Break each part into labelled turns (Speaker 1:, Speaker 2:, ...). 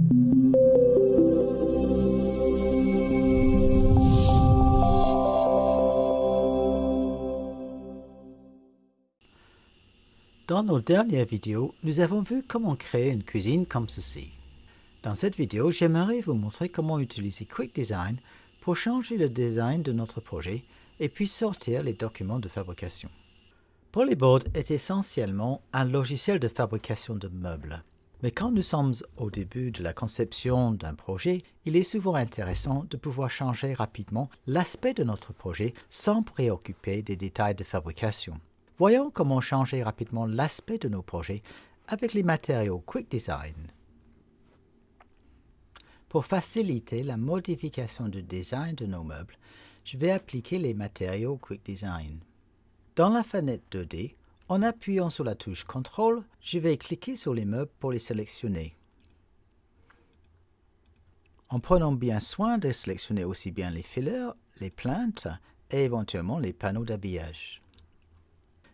Speaker 1: Dans nos dernières vidéos, nous avons vu comment créer une cuisine comme ceci. Dans cette vidéo, j'aimerais vous montrer comment utiliser Quick Design pour changer le design de notre projet et puis sortir les documents de fabrication. Polyboard est essentiellement un logiciel de fabrication de meubles. Mais quand nous sommes au début de la conception d'un projet, il est souvent intéressant de pouvoir changer rapidement l'aspect de notre projet sans préoccuper des détails de fabrication. Voyons comment changer rapidement l'aspect de nos projets avec les matériaux Quick Design. Pour faciliter la modification du design de nos meubles, je vais appliquer les matériaux Quick Design. Dans la fenêtre 2D, en appuyant sur la touche CTRL, je vais cliquer sur les meubles pour les sélectionner. En prenant bien soin de sélectionner aussi bien les fillers, les plinthes et éventuellement les panneaux d'habillage.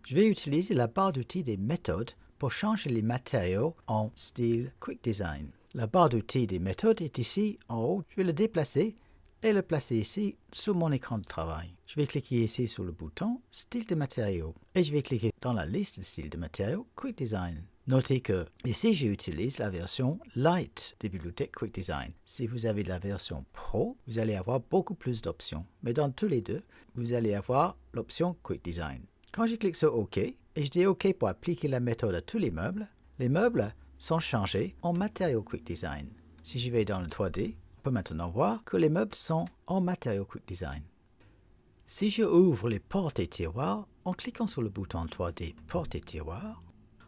Speaker 1: Je vais utiliser la barre d'outils des méthodes pour changer les matériaux en style Quick Design. La barre d'outils des méthodes est ici en haut. Je vais le déplacer et le placer ici sur mon écran de travail. Je vais cliquer ici sur le bouton Style de matériaux et je vais cliquer dans la liste de styles de matériaux Quick Design. Notez que ici j'utilise la version Light des bibliothèques Quick Design. Si vous avez la version Pro, vous allez avoir beaucoup plus d'options. Mais dans tous les deux, vous allez avoir l'option Quick Design. Quand je clique sur OK et je dis OK pour appliquer la méthode à tous les meubles sont changés en matériaux Quick Design. Si je vais dans le 3D, on peut maintenant voir que les meubles sont en matériaux Quick Design. Si je ouvre les portes et tiroirs, en cliquant sur le bouton 3D Portes et tiroirs,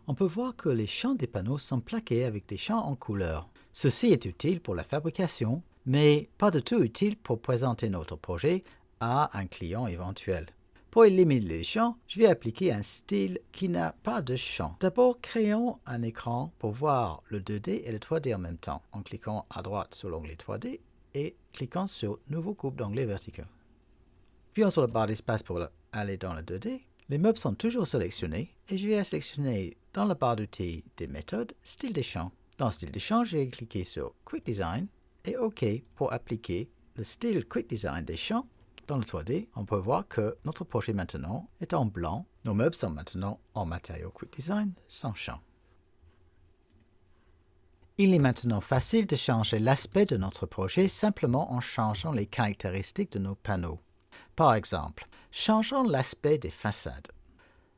Speaker 1: on peut voir que les champs des panneaux sont plaqués avec des champs en couleur. Ceci est utile pour la fabrication, mais pas du tout utile pour présenter notre projet à un client éventuel. Pour éliminer les champs, je vais appliquer un style qui n'a pas de champ. D'abord, créons un écran pour voir le 2D et le 3D en même temps, en cliquant à droite sur l'onglet 3D et cliquant sur Nouveau groupe d'onglets verticaux. Appuyons sur la barre d'espace pour aller dans le 2D. Les meubles sont toujours sélectionnés et je vais sélectionner dans la barre d'outils des méthodes Style des champs. Dans Style des champs, je vais cliquer sur Quick Design et OK pour appliquer le style Quick Design des champs. Dans le 3D, on peut voir que notre projet maintenant est en blanc. Nos meubles sont maintenant en matériaux Quick Design sans champ. Il est maintenant facile de changer l'aspect de notre projet simplement en changeant les caractéristiques de nos panneaux. Par exemple, changeons l'aspect des façades.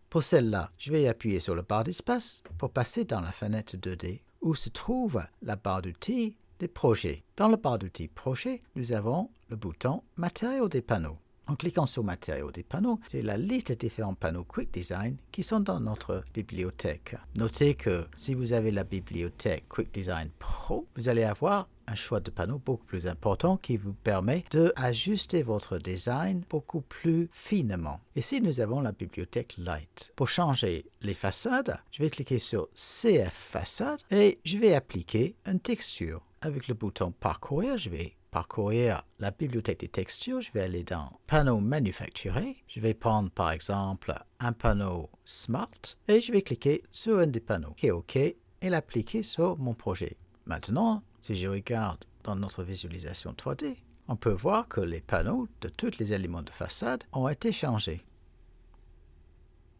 Speaker 1: Pour celle-là, je vais appuyer sur la barre d'espace pour passer dans la fenêtre 2D où se trouve la barre d'outils des projets. Dans la barre d'outils Projet, nous avons le bouton Matériaux des panneaux. En cliquant sur Matériaux des panneaux, j'ai la liste des différents panneaux Quick Design qui sont dans notre bibliothèque. Notez que si vous avez la bibliothèque Quick Design Pro, vous allez avoir un choix de panneaux beaucoup plus important qui vous permet d'ajuster votre design beaucoup plus finement. Ici, nous avons la bibliothèque Light. Pour changer les façades, je vais cliquer sur CF Façade et je vais appliquer une texture. Avec le bouton Parcourir, je vais parcourir la bibliothèque des textures. Je vais aller dans Panneaux manufacturés. Je vais prendre par exemple un panneau Smart et je vais cliquer sur un des panneaux. OK et l'appliquer sur mon projet. Maintenant, si je regarde dans notre visualisation 3D, on peut voir que les panneaux de tous les éléments de façade ont été changés.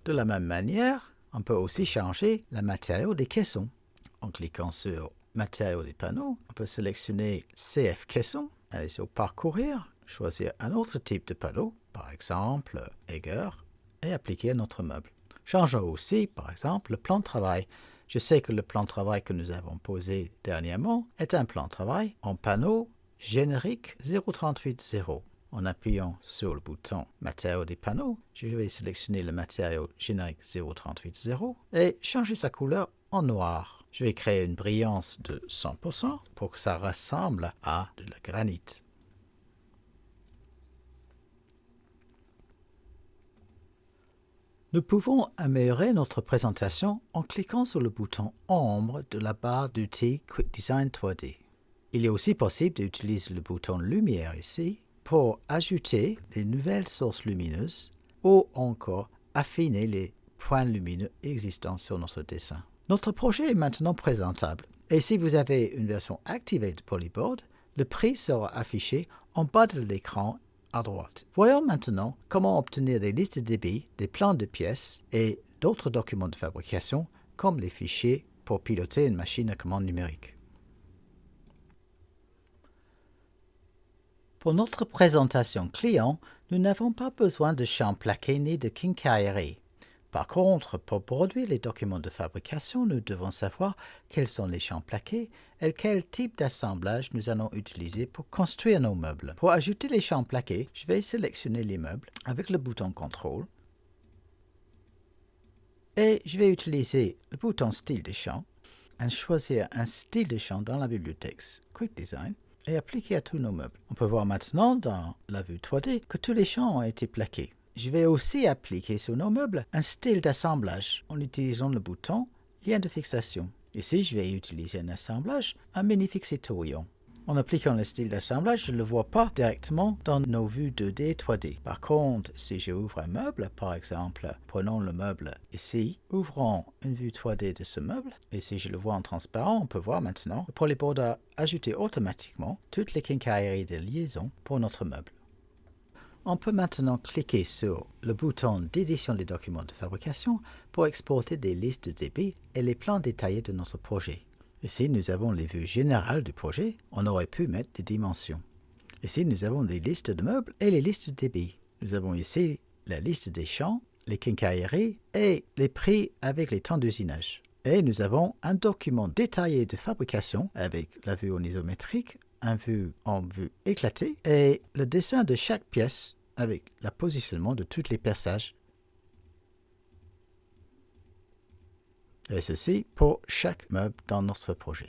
Speaker 1: De la même manière, on peut aussi changer le matériau des caissons. En cliquant sur Matériaux des panneaux, on peut sélectionner CF Caisson, aller sur Parcourir, choisir un autre type de panneau, par exemple Eiger, et appliquer à notre meuble. Changeons aussi, par exemple, le plan de travail. Je sais que le plan de travail que nous avons posé dernièrement est un plan de travail en panneau générique 0380. En appuyant sur le bouton Matériaux des panneaux, je vais sélectionner le matériau générique 0380 et changer sa couleur en noir. Je vais créer une brillance de 100% pour que ça ressemble à de la granite. Nous pouvons améliorer notre présentation en cliquant sur le bouton Ombre de la barre d'outils Quick Design 3D. Il est aussi possible d'utiliser le bouton Lumière ici pour ajouter des nouvelles sources lumineuses ou encore affiner les points lumineux existants sur notre dessin. Notre projet est maintenant présentable Et si vous avez une version activée de Polyboard, le prix sera affiché en bas de l'écran à droite. Voyons maintenant comment obtenir des listes de débit, des plans de pièces et d'autres documents de fabrication comme les fichiers pour piloter une machine à commande numérique. Pour notre présentation client, nous n'avons pas besoin de champ plaqué ni de quincaillerie. Par contre, pour produire les documents de fabrication, nous devons savoir quels sont les champs plaqués et quel type d'assemblage nous allons utiliser pour construire nos meubles. Pour ajouter les champs plaqués, je vais sélectionner les meubles avec le bouton Contrôle et je vais utiliser le bouton Style de champ et choisir un style de champ dans la bibliothèque Quick Design et appliquer à tous nos meubles. On peut voir maintenant dans la vue 3D que tous les champs ont été plaqués. Je vais aussi appliquer sur nos meubles un style d'assemblage en utilisant le bouton Lien de fixation. Ici, je vais utiliser un assemblage, un mini-fixé touillon. En appliquant le style d'assemblage, je ne le vois pas directement dans nos vues 2D et 3D. Par contre, si j'ouvre un meuble, par exemple, prenons le meuble ici, ouvrons une vue 3D de ce meuble, et si je le vois en transparent, on peut voir maintenant que Polyboard a ajouté automatiquement toutes les quincailleries de liaison pour notre meuble. On peut maintenant cliquer sur le bouton d'édition des documents de fabrication pour exporter des listes de débits et les plans détaillés de notre projet. Ici, nous avons les vues générales du projet. On aurait pu mettre des dimensions. Ici, nous avons les listes de meubles et les listes de débits. Nous avons ici la liste des champs, les quincailleries et les prix avec les temps d'usinage. Et nous avons un document détaillé de fabrication avec la vue en isométrique, un vue en vue éclatée et le dessin de chaque pièce avec le positionnement de tous les perçages. Et ceci pour chaque meuble dans notre projet.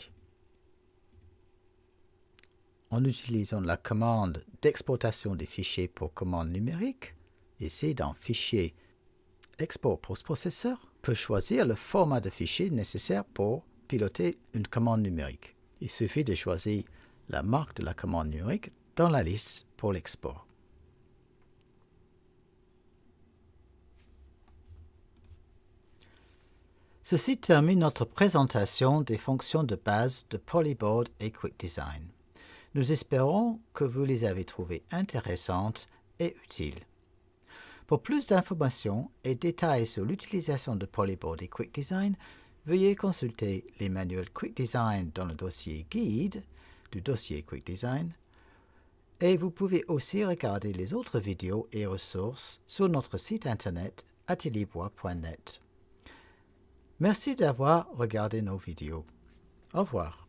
Speaker 1: En utilisant la commande d'exportation des fichiers pour commande numérique, ici dans Fichier Export postprocesseur, on peut choisir le format de fichier nécessaire pour piloter une commande numérique. Il suffit de choisir la marque de la commande numérique dans la liste pour l'export. Ceci termine notre présentation des fonctions de base de Polyboard et Quick Design. Nous espérons que vous les avez trouvées intéressantes et utiles. Pour plus d'informations et détails sur l'utilisation de Polyboard et Quick Design, veuillez consulter les manuels Quick Design dans le dossier Guide du dossier Quick Design. Et vous pouvez aussi regarder les autres vidéos et ressources sur notre site internet atelierbois.net. Merci d'avoir regardé nos vidéos. Au revoir.